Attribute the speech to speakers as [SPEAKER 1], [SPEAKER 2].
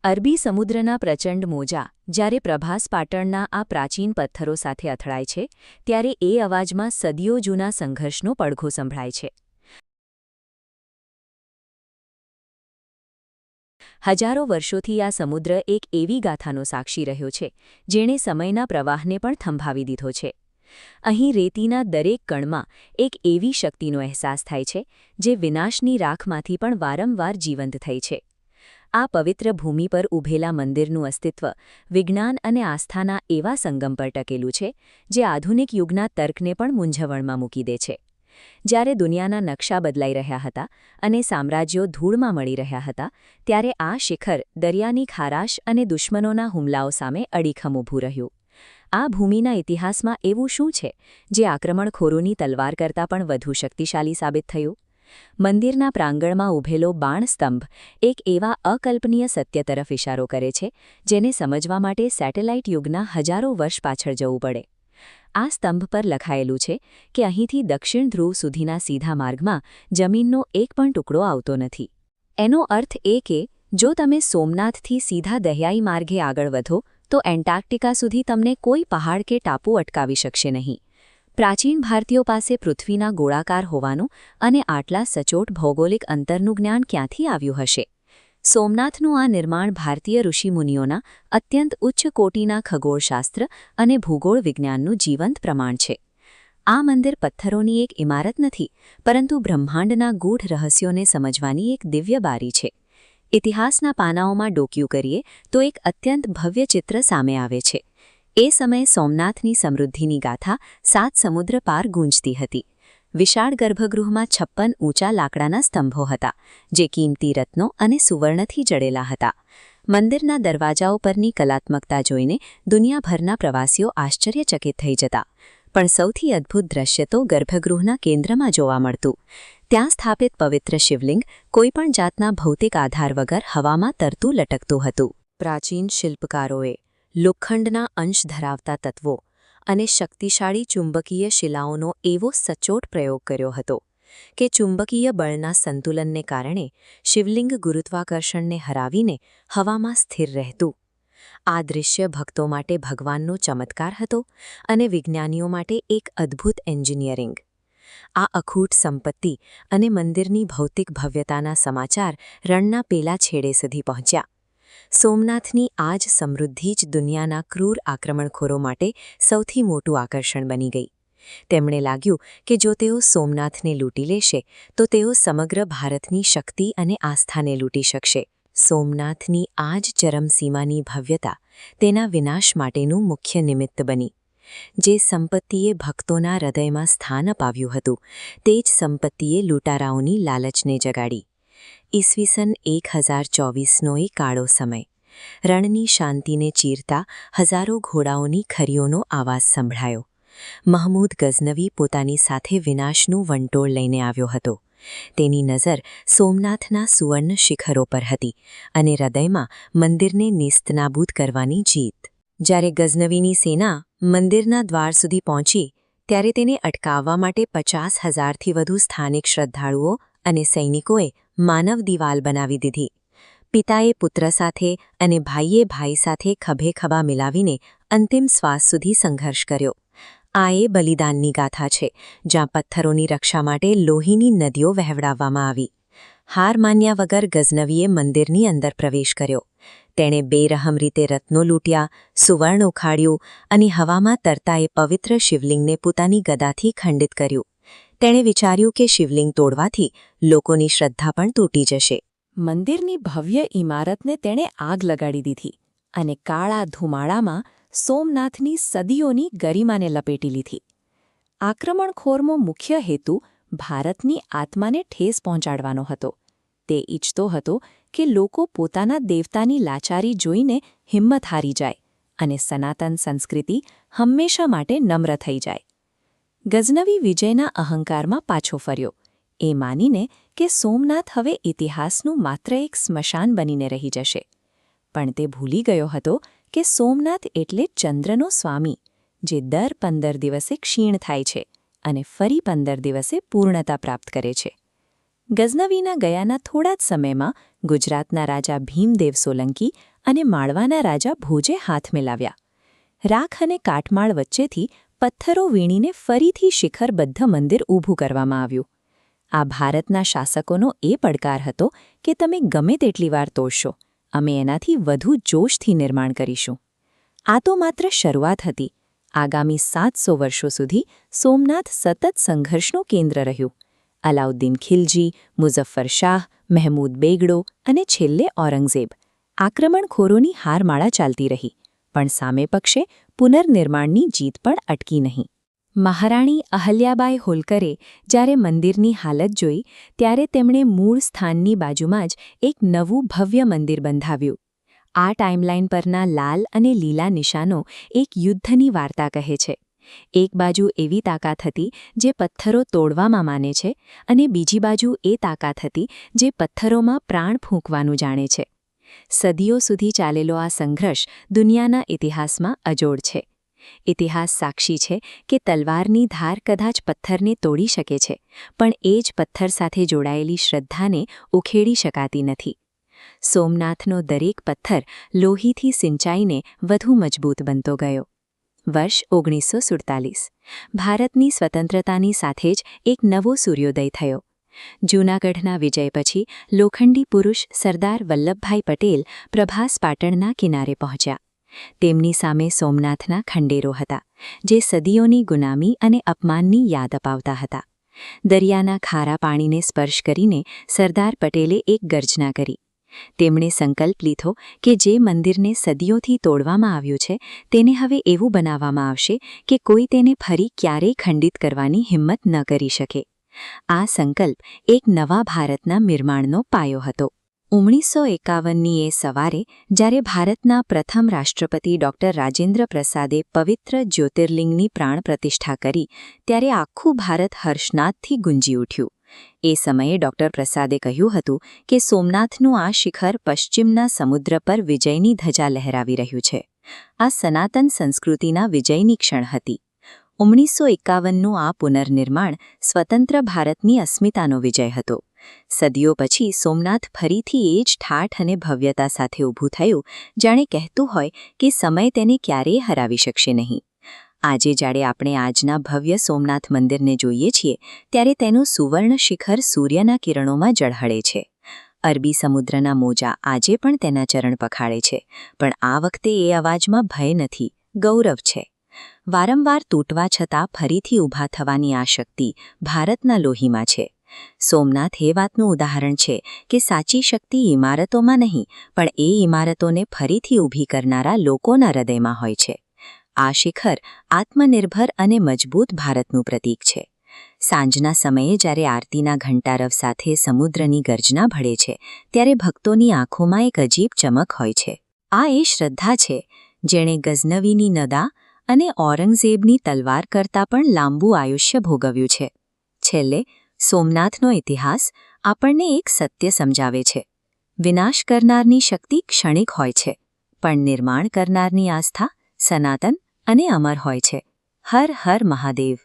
[SPEAKER 1] અરબી સમુદ્રના પ્રચંડ મોજા જ્યારે પ્રભાસ પાટણના આ પ્રાચીન પથ્થરો સાથે અથડાય છે ત્યારે એ અવાજમાં સદીઓ જૂના સંઘર્ષનો પડઘો સંભળાય છે. હજારો વર્ષોથી આ સમુદ્ર એક એવી ગાથાનો સાક્ષી રહ્યો છે જેણે સમયના પ્રવાહને પણ થંભાવી દીધો છે. અહીં રેતીના દરેક કણમાં એક એવી શક્તિનો અહેસાસ થાય છે જે વિનાશની રાખમાંથી પણ વારંવાર જીવંત થઈ છે. આ પવિત્ર ભૂમિ પર ઊભેલા મંદિરનું અસ્તિત્વ વિજ્ઞાન અને આસ્થાના એવા સંગમ પર ટકેલું છે જે આધુનિક યુગના તર્કને પણ મૂંઝવણમાં મૂકી દે છે. જ્યારે દુનિયાના નકશા બદલાઈ રહ્યા હતા અને સામ્રાજ્યો ધૂળમાં મળી રહ્યા હતા ત્યારે આ શિખર દરિયાની ખારાશ અને દુશ્મનોના હુમલાઓ સામે અડીખમ ઊભું રહ્યું. આ ભૂમિના ઇતિહાસમાં એવું શું છે જે આક્રમણખોરોની તલવાર કરતાં પણ વધુ શક્તિશાળી સાબિત થયું? મંદિરના પ્રાંગણમાં ઊભેલો બાણસ્તંભ એક એવા અકલ્પનીય સત્ય તરફ ઇશારો કરે છે જેને સમજવા માટે સેટેલાઇટ યુગના હજારો વર્ષ પાછળ જવું પડે. આ સ્તંભ પર લખાયેલું છે કે અહીંથી દક્ષિણ ધ્રુવ સુધીના સીધા માર્ગમાં જમીનનો એક પણ ટુકડો આવતો નથી. એનો અર્થ એ કે જો તમે સોમનાથથી સીધા દરિયાઈ માર્ગે આગળ વધો તો એન્ટાર્કટિકા સુધી તમને કોઈ પહાડ કે ટાપુ અટકાવી શકશે નહીં. પ્રાચીન ભારતીયો પાસે પૃથ્વીના ગોળાકાર હોવાનું અને આટલા સચોટ ભૌગોલિક અંતરનું જ્ઞાન ક્યાંથી આવ્યું હશે? સોમનાથનું આ નિર્માણ ભારતીય ઋષિમુનિઓના અત્યંત ઉચ્ચ કોટીના ખગોળશાસ્ત્ર અને ભૂગોળ વિજ્ઞાનનું જીવંત પ્રમાણ છે. આ મંદિર પથ્થરોની એક ઇમારત નથી, પરંતુ બ્રહ્માંડના ગૂઢ રહસ્યોને સમજવાની એક દિવ્ય બારી છે. ઇતિહાસના પાનાઓમાં ડોકિયું કરીએ તો એક અત્યંત ભવ્ય ચિત્ર સામે આવે છે. એ સમયે સોમનાથની સમૃદ્ધિની ગાથા 7 સમુદ્ર પાર ગૂંજતી હતી. વિશાળ ગર્ભગૃહમાં 56 ઊંચા લાકડાના સ્તંભો હતા, જે કિંમતી રત્નો અને સુવર્ણથી જડેલા હતા. મંદિરના દરવાજાઓ પરની કલાત્મકતા જોઈને દુનિયાભરના પ્રવાસીઓ આશ્ચર્યચકિત થઈ જતા. પણ સૌથી અદ્ભુત દૃશ્ય તો ગર્ભગૃહના કેન્દ્રમાં જોવા મળતું. ત્યાં સ્થાપિત પવિત્ર શિવલિંગ કોઈપણ જાતના ભૌતિક આધાર વગર હવામાં તરતું લટકતું હતું. પ્રાચીન શિલ્પકારોએ લોખંડના અંશ ધરાવતા તત્વો અને શક્તિશાળી ચુંબકીય શિલાઓનો એવો સચોટ પ્રયોગ કર્યો હતો કે ચુંબકીય બળના સંતુલનને કારણે શિવલિંગ ગુરુત્વાકર્ષણને હરાવીને હવામાં સ્થિર રહેતું. આ દૃશ્ય ભક્તો માટે ભગવાનનો ચમત્કાર હતો અને વિજ્ઞાનીઓ માટે એક અદ્ભુત એન્જિનિયરિંગ. આ અખૂટ સંપત્તિ અને મંદિરની ભૌતિક ભવ્યતાના સમાચાર રણના પેલા છેડે સુધી પહોંચ્યા. સોમનાથની આ જ સમૃદ્ધિ જ દુનિયાના ક્રૂર આક્રમણખોરો માટે સૌથી મોટું આકર્ષણ બની ગઈ. તેમણે લાગ્યું કે જો તેઓ સોમનાથને લૂંટી લેશે તો તેઓ સમગ્ર ભારતની શક્તિ અને આસ્થાને લૂંટી શકશે. સોમનાથની આ જ ચરમસીમાની ભવ્યતા તેના વિનાશ માટેનું મુખ્ય નિમિત્ત બની. જે સંપત્તિએ ભક્તોના હૃદયમાં સ્થાન અપાવ્યું હતું તે જ સંપત્તિએ લૂંટારાઓની લાલચને જગાડી. ઈસવીસન 1024નો એ કાળો સમય. રણની શાંતિને ચીરતા હજારો ઘોડાઓની ખરીઓનો આવાજ સંભળાયો. મહમૂદ ગઝનવી પોતાની સાથે વિનાશનું વંટોળ લઈને આવ્યો હતો. તેની નજર સોમનાથના સુવર્ણ શિખરો પર હતી અને હૃદયમાં મંદિરને નેસ્તનાબૂદ કરવાની જીત. જ્યારે ગઝનવીની સેના મંદિરના દ્વાર સુધી પહોંચી ત્યારે તેને અટકાવવા માટે 50,000થી વધુ સ્થાનિક શ્રદ્ધાળુઓ અને સૈનિકોએ માનવ દિવાલ બનાવી દીધી. પિતાએ પુત્ર સાથે અને ભાઈએ ભાઈ સાથે ખભે ખભા મિલાવીને અંતિમ શ્વાસ સુધી સંઘર્ષ કર્યો. આ એ બલિદાનની ગાથા છે જ્યાં પથ્થરોની રક્ષા માટે લોહીની નદીઓ વહેવડાવવામાં આવી. હાર માન્યા વગર ગઝનવીએ મંદિરની અંદર પ્રવેશ કર્યો. તેણે બેરહમ રીતે રત્નો લૂંટ્યા, સુવર્ણ ઉખાડ્યું અને હવામાં તરતા એ પવિત્ર શિવલિંગને પોતાની ગદાથી ખંડિત કર્યું. તેણે વિચાર્યું કે શિવલિંગ તોડવાથી લોકોની શ્રદ્ધા પણ તૂટી જશે. મંદિરની ભવ્ય ઇમારતને તેણે આગ લગાડી દીધી અને કાળા ધુમાડામાં સોમનાથની સદીઓની ગરિમાને લપેટી લીધી. આક્રમણખોરનો મુખ્ય હેતુ ભારતની આત્માને ઠેસ પહોંચાડવાનો હતો. તે ઈચ્છતો હતો કે લોકો પોતાના દેવતાની લાચારી જોઈને હિંમત હારી જાય અને સનાતન સંસ્કૃતિ હંમેશા માટે નમ્ર થઈ જાય. ગઝનવી વિજયના અહંકારમાં પાછો ફર્યો, એ માનીને કે સોમનાથ હવે ઇતિહાસનું માત્ર એક સ્મશાન બનીને રહી જશે. પણ તે ભૂલી ગયો હતો કે સોમનાથ એટલે ચંદ્રનો સ્વામી, જે દર 15 દિવસે ક્ષીણ થાય છે અને ફરી 15 દિવસે પૂર્ણતા પ્રાપ્ત કરે છે. ગઝનવીના ગયાના થોડા જ સમયમાં ગુજરાતના રાજા ભીમદેવ સોલંકી અને માળવાના રાજા ભોજે હાથ મિલાવ્યા. રાખ અને કાટમાળ વચ્ચેથી પથ્થરો વીણીને ફરીથી શિખરબદ્ધ મંદિર ઊભું કરવામાં આવ્યું. આ ભારતના શાસકોનો એ પડકાર હતો કે તમે ગમે તેટલી વાર તોડશો, અમે એનાથી વધુ જોશથી નિર્માણ કરીશું. આ તો માત્ર શરૂઆત હતી. આગામી 700 વર્ષો સુધી સોમનાથ સતત સંઘર્ષનું કેન્દ્ર રહ્યું. અલાઉદ્દીન ખિલજી, મુઝફ્ફર શાહ, મહેમૂદ બેગડો અને છેલ્લે ઔરંગઝેબ. આક્રમણખોરોની હારમાળા ચાલતી રહી, પણ સામે પક્ષે પુનર્નિર્માણની જીત પણ અટકી નહીં. મહારાણી અહલ્યાબાઈ હોલકરે જ્યારે મંદિરની હાલત જોઈ, ત્યારે તેમણે મૂળ સ્થાનની બાજુમાં જ એક નવું ભવ્ય મંદિર બંધાવ્યું. આ ટાઇમલાઇન પરના લાલ અને લીલા નિશાનો એક યુદ્ધની વાર્તા કહે છે. એક બાજુ એવી તાકાત હતી જે પથ્થરો તોડવામાં માને છે, અને બીજી બાજુ એ તાકાત હતી જે પથ્થરોમાં પ્રાણ ફૂંકવાનું જાણે છે. સદીઓ સુધી ચાલેલો આ સંઘર્ષ દુનિયાના ઇતિહાસમાં અજોડ છે. ઇતિહાસ સાક્ષી છે કે તલવારની ધાર કદાચ પથ્થરને તોડી શકે છે, પણ એ જ પથ્થર સાથે જોડાયેલી શ્રદ્ધાને ઉખેડી શકાતી નથી. સોમનાથનો દરેક પથ્થર લોહીથી સિંચાઈને વધુ મજબૂત બનતો ગયો. વર્ષ 1947. ભારતની સ્વતંત્રતાની સાથે જ એક નવો સૂર્યોદય થયો. જૂનાગઢના વિજય પછી લોખંડી પુરુષ સરદાર વલ્લભભાઈ પટેલ પ્રભાસ પાટણના કિનારે પહોંચ્યા. તેમની સામે સોમનાથના ખંડેરો હતા, જે સદીઓની ગુલામી અને અપમાનની યાદ અપાવતા હતા. દરિયાના ખારા પાણીને સ્પર્શ કરીને સરદાર પટેલે એક ગર્જના કરી. તેમણે સંકલ્પ લીધો કે જે મંદિરને સદીઓથી તોડવામાં આવ્યું છે, તેને હવે એવું બનાવવામાં આવશે કે કોઈ તેને ફરી ક્યારેય ખંડિત કરવાની હિંમત ન કરી શકે. આ સંકલ્પ એક નવા ભારતના નિર્માણનો પાયો હતો. 1951ની એ સવારે જ્યારે ભારતના પ્રથમ રાષ્ટ્રપતિ ડૉક્ટર રાજેન્દ્ર પ્રસાદે પવિત્ર જ્યોતિર્લિંગની પ્રાણ પ્રતિષ્ઠા કરી, ત્યારે આખું ભારત હર્ષનાદથી ગુંજી ઉઠ્યું. એ સમયે ડૉક્ટર પ્રસાદે કહ્યું હતું કે સોમનાથનું આ શિખર પશ્ચિમના સમુદ્ર પર વિજયની ધજા લહેરાવી રહ્યું છે. આ સનાતન સંસ્કૃતિના વિજયની ક્ષણ હતી. 1951નું આ પુનર્નિર્માણ સ્વતંત્ર ભારતની અસ્મિતાનો વિજય હતો. સદીઓ પછી સોમનાથ ફરીથી એ જ ઠાઠ અને ભવ્યતા સાથે ઊભું થયું, જાણે કહેતું હોય કે સમય તેને ક્યારેય હરાવી શકશે નહીં. આજે જ્યારે આપણે આજના ભવ્ય સોમનાથ મંદિરને જોઈએ છીએ, ત્યારે તેનું સુવર્ણ શિખર સૂર્યના કિરણોમાં ઝળહળે છે. અરબી સમુદ્રના મોજા આજે પણ તેના ચરણ પખાડે છે, પણ આ વખતે એ અવાજમાં ભય નથી, ગૌરવ છે. વારંવાર તૂટવા છતાં ફરીથી ઊભા થવાની આ શક્તિ ભારતના લોહીમાં છે. સોમનાથ એ વાતનું ઉદાહરણ છે કે સાચી શક્તિ ઇમારતોમાં નહીં, પણ એ ઇમારતોને ફરીથી ઊભી કરનારા લોકોના હૃદયમાં હોય છે. આ શિખર આત્મનિર્ભર અને મજબૂત ભારતનું પ્રતીક છે. સાંજના સમયે જ્યારે આરતીના ઘંટારવ સાથે સમુદ્રની ગર્જના ભળે છે, ત્યારે ભક્તોની આંખોમાં એક અજીબ ચમક હોય છે. આ એ શ્રદ્ધા છે જેણે ગઝનવીની નદા અને ઔરંગઝેબની તલવાર કરતાં પણ લાંબુ આયુષ્ય ભોગવ્યું છે. છેલ્લે સોમનાથનો ઇતિહાસ આપણને એક સત્ય સમજાવે છે. વિનાશ કરનારની શક્તિ ક્ષણિક હોય છે, પણ નિર્માણ કરનારની આસ્થા સનાતન અને અમર હોય છે. હર હર મહાદેવ.